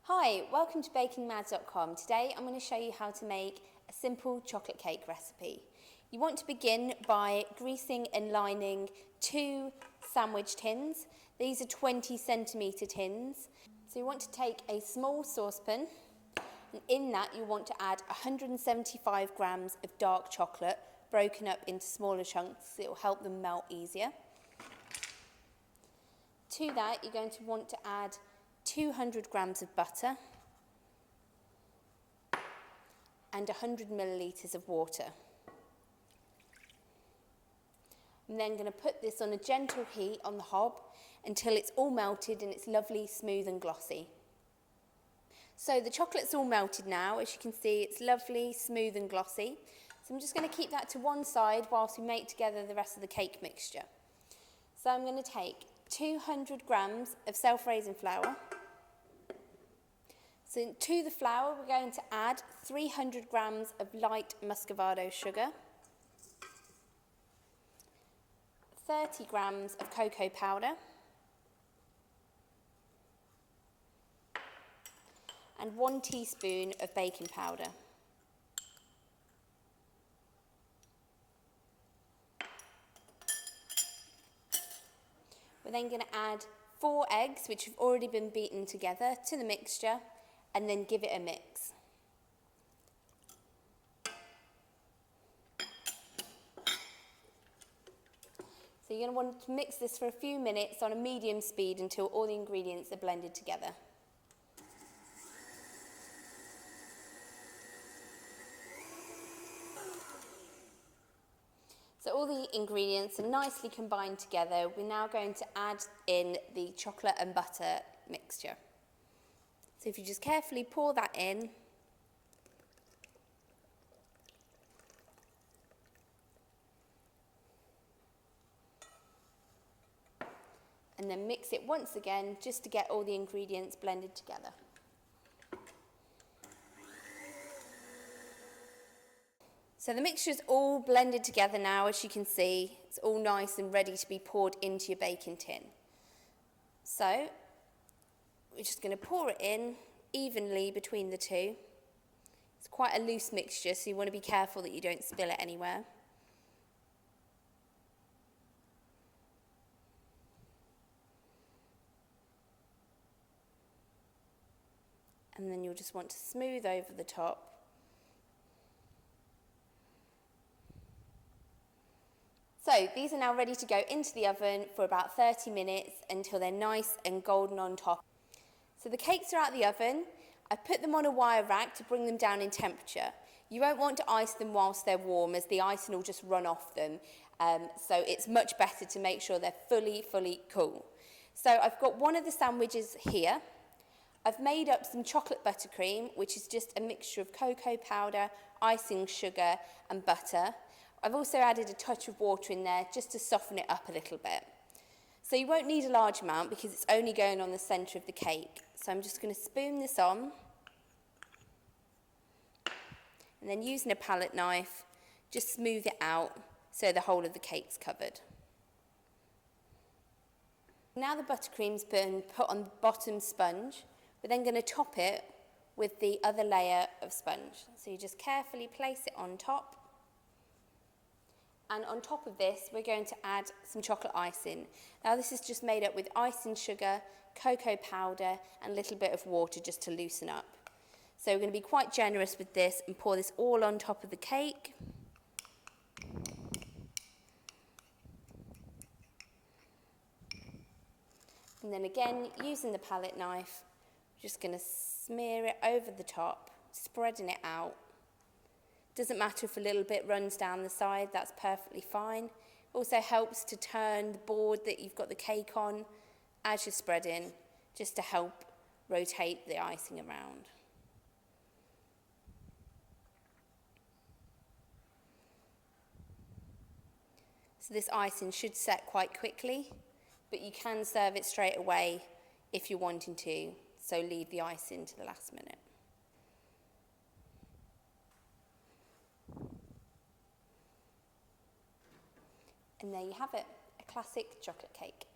Hi, welcome to bakingmads.com. Today I'm going to show you how to make a simple chocolate cake recipe. You want to begin by greasing and lining 2 sandwich tins. These are 20cm tins. So you want to take a small saucepan, and in that you want to add 175 grams of dark chocolate broken up into smaller chunks. It will help them melt easier. To that you're going to want to add 200 grams of butter and 100 millilitres of water. I'm then going to put this on a gentle heat on the hob until it's all melted and it's lovely, smooth and glossy. So the chocolate's all melted now. As you can see, it's lovely, smooth and glossy. So I'm just going to keep that to one side whilst we make together the rest of the cake mixture. So I'm going to take 200 grams of self-raising flour. So to the flour we're going to add 300 grams of light muscovado sugar, 30 grams of cocoa powder, and 1 teaspoon of baking powder. We're then going to add 4 eggs, which have already been beaten together, to the mixture, and then give it a mix. So you're going to want to mix this for a few minutes on a medium speed until all the ingredients are blended together. So all the ingredients are nicely combined together. We're now going to add in the chocolate and butter mixture. So if you just carefully pour that in, and then mix it once again just to get all the ingredients blended together. So the mixture is all blended together now, as you can see. It's all nice and ready to be poured into your baking tin. So we're just going to pour it in evenly between the two. It's quite a loose mixture, so you want to be careful that you don't spill it anywhere. And then you'll just want to smooth over the top. So these are now ready to go into the oven for about 30 minutes until they're nice and golden on top. So the cakes are out of the oven. I've put them on a wire rack to bring them down in temperature. You won't want to ice them whilst they're warm, as the icing will just run off them. So it's much better to make sure they're fully cool. So I've got one of the sandwiches here. I've made up some chocolate buttercream, which is just a mixture of cocoa powder, icing sugar and butter. I've also added a touch of water in there just to soften it up a little bit. So you won't need a large amount because it's only going on the centre of the cake. So I'm just going to spoon this on, and then using a palette knife, just smooth it out so the whole of the cake's covered. Now the buttercream's been put on the bottom sponge, we're then going to top it with the other layer of sponge. So you just carefully place it on top. And on top of this, we're going to add some chocolate icing. Now this is just made up with icing sugar, cocoa powder, and a little bit of water just to loosen up. So we're going to be quite generous with this and pour this all on top of the cake. And then again, using the palette knife, we're just going to smear it over the top, spreading it out. Doesn't matter if a little bit runs down the side, that's perfectly fine. Also helps to turn the board that you've got the cake on as you're spreading, just to help rotate the icing around. So this icing should set quite quickly, but you can serve it straight away if you're wanting to, so leave the icing to the last minute. And there you have it, a classic chocolate cake.